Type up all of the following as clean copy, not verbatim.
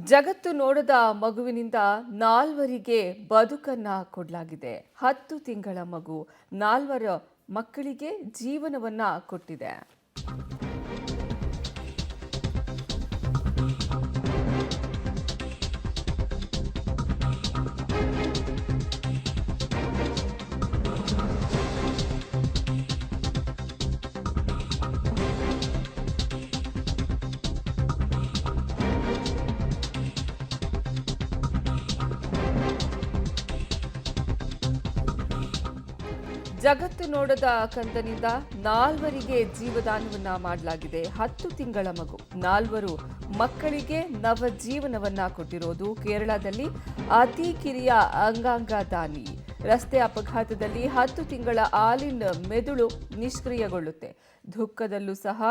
ಜಗತ್ತು ನೋಡದ ಮಗುವಿನಿಂದ ನಾಲ್ವರಿಗೆ ಬದುಕನ್ನ ಕೊಡಲಾಗಿದೆ. 10 ತಿಂಗಳ ಮಗು 4 ಮಕ್ಕಳಿಗೆ ಜೀವನವನ್ನ ಕೊಟ್ಟಿದೆ. ಜಗತ್ತು ನೋಡದ ಕಂದನಿಂದ 4 ಜೀವದಾನವನ್ನ ಮಾಡಲಾಗಿದೆ. 10 ತಿಂಗಳ ಮಗು 4 ಮಕ್ಕಳಿಗೆ ನವಜೀವನವನ್ನ ಕೊಟ್ಟಿರೋದು ಕೇರಳದಲ್ಲಿ ಅತಿ ಕಿರಿಯ ಅಂಗಾಂಗ ದಾನಿ. ರಸ್ತೆ ಅಪಘಾತದಲ್ಲಿ 10 ತಿಂಗಳ ಆಲಿನ್ ಮೆದುಳು ನಿಷ್ಕ್ರಿಯಗೊಳ್ಳುತ್ತೆ. ದುಃಖದಲ್ಲೂ ಸಹ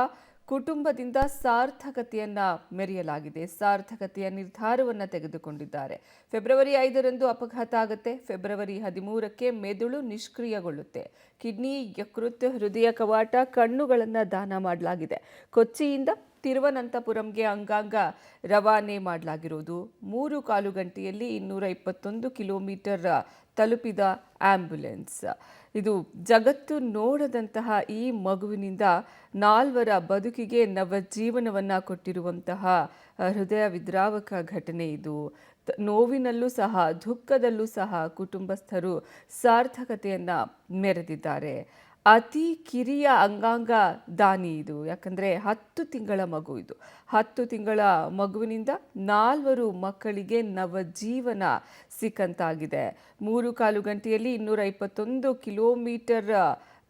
ಕುಟುಂಬದಿಂದ ಸಾರ್ಥಕತೆಯನ್ನ ಮೆರೆಯಲಾಗಿದೆ. ಸಾರ್ಥಕತೆಯ ನಿರ್ಧಾರವನ್ನ ತೆಗೆದುಕೊಂಡಿದ್ದಾರೆ. ಫೆಬ್ರವರಿ 5ರಂದು ಅಪಘಾತ ಆಗುತ್ತೆ. ಫೆಬ್ರವರಿ 13ಕ್ಕೆ ಮೆದುಳು ನಿಷ್ಕ್ರಿಯಗೊಳ್ಳುತ್ತೆ. ಕಿಡ್ನಿ, ಯಕೃತ್, ಹೃದಯ ಕವಾಟ, ಕಣ್ಣುಗಳನ್ನು ದಾನ ಮಾಡಲಾಗಿದೆ. ಕೊಚ್ಚಿಯಿಂದ ತಿರುವನಂತಪುರಂಗೆ ಅಂಗಾಂಗ ರವಾನೆ ಮಾಡಲಾಗಿರೋದು. 3 ಗಂಟೆಯಲ್ಲಿ 221 ಕಿಲೋಮೀಟರ್ ತಲುಪಿದ ಆಂಬ್ಯುಲೆನ್ಸ್. ಇದು ಜಗತ್ತು ನೋಡದಂತಹ ಈ ಮಗುವಿನಿಂದ 4 ಬದುಕಿಗೆ ನವಜೀವನವನ್ನ ಕೊಟ್ಟಿರುವಂತಹ ಹೃದಯ ವಿದ್ರಾವಕ ಘಟನೆ ಇದು. ನೋವಿನಲ್ಲೂ ಸಹ ದುಃಖದಲ್ಲೂ ಸಹ ಕುಟುಂಬಸ್ಥರು ಸಾರ್ಥಕತೆಯನ್ನ ಮೆರೆದಿದ್ದಾರೆ. ಅತಿ ಕಿರಿಯ ಅಂಗಾಂಗ ದಾನಿ ಇದು. ಯಾಕಂದರೆ 10 ತಿಂಗಳ ಮಗು ಇದು. 10 ತಿಂಗಳ ಮಗುವಿನಿಂದ 4 ಮಕ್ಕಳಿಗೆ ನವಜೀವನ ಸಿಕ್ಕಂತಾಗಿದೆ. 3 ಗಂಟೆಯಲ್ಲಿ 221 ಕಿಲೋಮೀಟರ್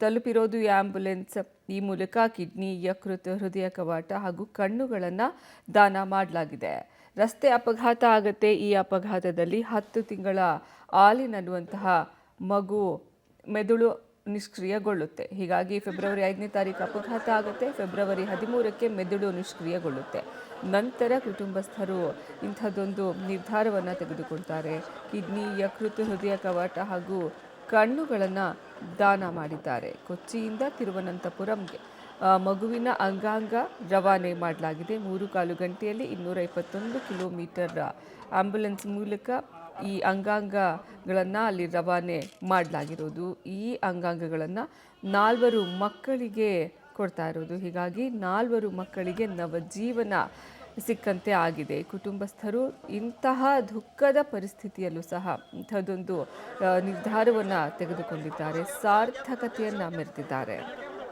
ತಲುಪಿರೋದು ಈ ಆಂಬ್ಯುಲೆನ್ಸ್. ಈ ಮೂಲಕ ಕಿಡ್ನಿ, ಯಕೃತ್, ಹೃದಯ ಕವಾಟ ಹಾಗೂ ಕಣ್ಣುಗಳನ್ನು ದಾನ ಮಾಡಲಾಗಿದೆ. ರಸ್ತೆ ಅಪಘಾತ ಆಗುತ್ತೆ. ಈ ಅಪಘಾತದಲ್ಲಿ 10 ತಿಂಗಳ ಆಲಿನ್ ಅನ್ನುವಂತಹ ಮಗು ಮೆದುಳು ನಿಷ್ಕ್ರಿಯಗೊಳ್ಳುತ್ತೆ. ಹೀಗಾಗಿ ಫೆಬ್ರವರಿ 5ನೇ ತಾರೀಕು ಅಪಘಾತ ಆಗುತ್ತೆ. ಫೆಬ್ರವರಿ 13ಕ್ಕೆ ಮೆದುಳು ನಿಷ್ಕ್ರಿಯಗೊಳ್ಳುತ್ತೆ. ನಂತರ ಕುಟುಂಬಸ್ಥರು ಇಂಥದ್ದೊಂದು ನಿರ್ಧಾರವನ್ನು ತೆಗೆದುಕೊಳ್ತಾರೆ. ಕಿಡ್ನಿ, ಯಕೃತ್, ಹೃದಯ ಕವಾಟ ಹಾಗೂ ಕಣ್ಣುಗಳನ್ನು ದಾನ ಮಾಡಿದ್ದಾರೆ. ಕೊಚ್ಚಿಯಿಂದ ತಿರುವನಂತಪುರಂಗೆ ಮಗುವಿನ ಅಂಗಾಂಗ ರವಾನೆ ಮಾಡಲಾಗಿದೆ. 3 ಗಂಟೆಯಲ್ಲಿ 221 ಕಿಲೋಮೀಟರ್ ಆಂಬ್ಯುಲೆನ್ಸ್ ಮೂಲಕ ಈ ಅಂಗಾಂಗಗಳನ್ನು ಅಲ್ಲಿ ರವಾನೆ ಮಾಡಲಾಗಿರೋದು. ಈ ಅಂಗಾಂಗಗಳನ್ನು 4 ಮಕ್ಕಳಿಗೆ ಕೊಡ್ತಾ ಇರೋದು. ಹೀಗಾಗಿ 4 ಮಕ್ಕಳಿಗೆ ನವಜೀವನ ಸಿಕ್ಕಂತೆ ಆಗಿದೆ. ಕುಟುಂಬಸ್ಥರು ಇಂತಹ ದುಃಖದ ಪರಿಸ್ಥಿತಿಯಲ್ಲೂ ಸಹ ಇಂಥದ್ದೊಂದು ನಿರ್ಧಾರವನ್ನು ತೆಗೆದುಕೊಂಡಿದ್ದಾರೆ. ಸಾರ್ಥಕತೆಯನ್ನು ಮೆರೆದಿದ್ದಾರೆ.